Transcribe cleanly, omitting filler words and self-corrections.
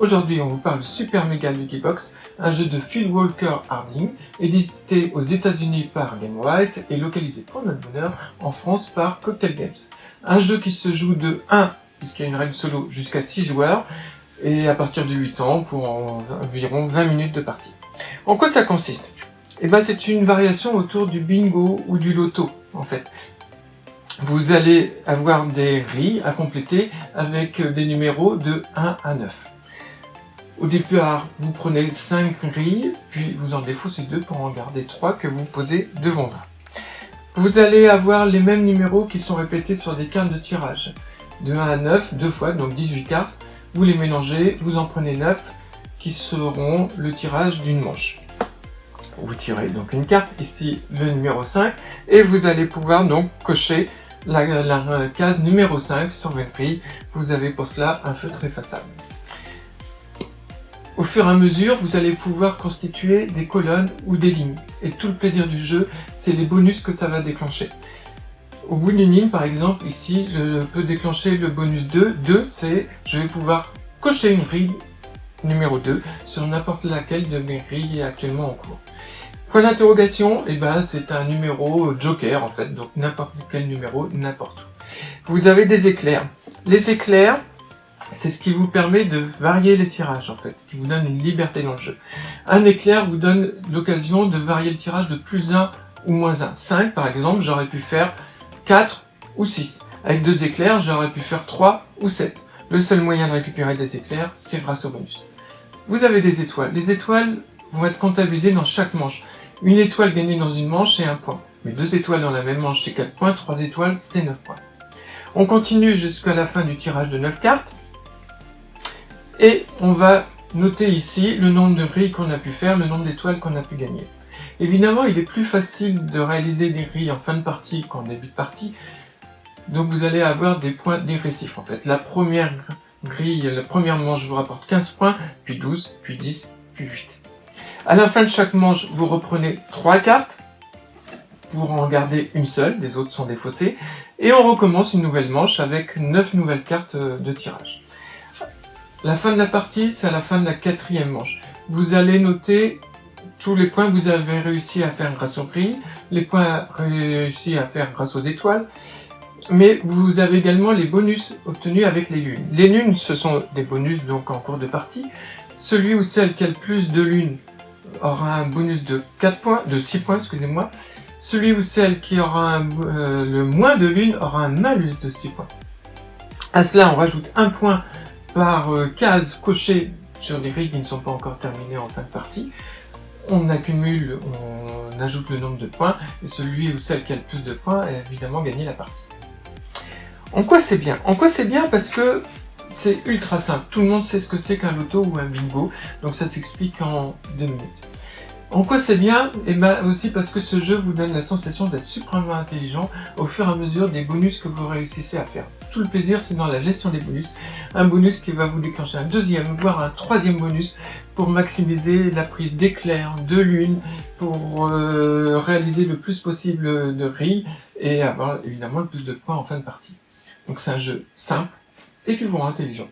Aujourd'hui, on vous parle de Super Mega Lucky Box, un jeu de Phil Walker Harding, édité aux États-Unis par Game White et localisé pour notre bonheur en France par Cocktail Games. Un jeu qui se joue de 1, puisqu'il y a une règle solo, jusqu'à 6 joueurs, et à partir de 8 ans pour environ 20 minutes de partie. En quoi ça consiste? C'est une variation autour du bingo ou du loto, en fait. Vous allez avoir des grilles à compléter avec des numéros de 1 à 9. Au départ, vous prenez 5 grilles, puis vous en défaussez 2 pour en garder 3 que vous posez devant vous. Vous allez avoir les mêmes numéros qui sont répétés sur des cartes de tirage. De 1 à 9, 2 fois, donc 18 cartes. Vous les mélangez, vous en prenez 9 qui seront le tirage d'une manche. Vous tirez donc une carte, ici le numéro 5, et vous allez pouvoir donc cocher la case numéro 5 sur votre grille. Vous avez pour cela un feutre effaçable. Au fur et à mesure, vous allez pouvoir constituer des colonnes ou des lignes. Et tout le plaisir du jeu, c'est les bonus que ça va déclencher. Au bout d'une ligne, par exemple, ici, je peux déclencher le bonus 2. 2, c'est je vais pouvoir cocher une grille numéro 2 sur n'importe laquelle de mes grilles actuellement en cours. Point d'interrogation, c'est un numéro joker en fait, donc n'importe quel numéro, n'importe où. Vous avez des éclairs. Les éclairs, c'est ce qui vous permet de varier les tirages en fait, qui vous donne une liberté dans le jeu. Un éclair vous donne l'occasion de varier le tirage de plus 1 ou moins 1. 5 par exemple, j'aurais pu faire 4 ou 6. Avec 2 éclairs, j'aurais pu faire 3 ou 7. Le seul moyen de récupérer des éclairs, c'est grâce au bonus. Vous avez des étoiles. Les étoiles vont être comptabilisées dans chaque manche. Une étoile gagnée dans une manche, c'est 1 point. Mais 2 étoiles dans la même manche, c'est 4 points. 3 étoiles, c'est 9 points. On continue jusqu'à la fin du tirage de 9 cartes. Et on va noter ici le nombre de grilles qu'on a pu faire, le nombre d'étoiles qu'on a pu gagner. Évidemment, il est plus facile de réaliser des grilles en fin de partie qu'en début de partie. Donc vous allez avoir des points dégressifs en fait. La première grille, la première manche vous rapporte 15 points, puis 12, puis 10, puis 8. À la fin de chaque manche, vous reprenez 3 cartes pour en garder une seule, les autres sont défaussées, et on recommence une nouvelle manche avec 9 nouvelles cartes de tirage. La fin de la partie, c'est à la fin de la 4e manche. Vous allez noter tous les points que vous avez réussi à faire grâce aux grilles, les points réussis à faire grâce aux étoiles, mais vous avez également les bonus obtenus avec les lunes. Les lunes, ce sont des bonus donc en cours de partie. Celui ou celle qui a le plus de lunes aura un bonus de 6 points, excusez-moi. Celui ou celle qui aura le moins de lunes aura un malus de 6 points. À cela, on rajoute 1 point par case cochée sur des grilles qui ne sont pas encore terminées en fin de partie. On accumule, on ajoute le nombre de points, et celui ou celle qui a le plus de points a évidemment gagné la partie. En quoi c'est bien? En quoi c'est bien? Parce que c'est ultra simple. Tout le monde sait ce que c'est qu'un loto ou un bingo, donc ça s'explique en 2 minutes. En quoi c'est bien? Aussi parce que ce jeu vous donne la sensation d'être suprêmement intelligent au fur et à mesure des bonus que vous réussissez à faire. Tout le plaisir, c'est dans la gestion des bonus. Un bonus qui va vous déclencher un 2e, voire un 3e bonus pour maximiser la prise d'éclairs, de lunes, pour réaliser le plus possible de grilles et avoir évidemment le plus de points en fin de partie. Donc c'est un jeu simple et qui vous rend intelligent.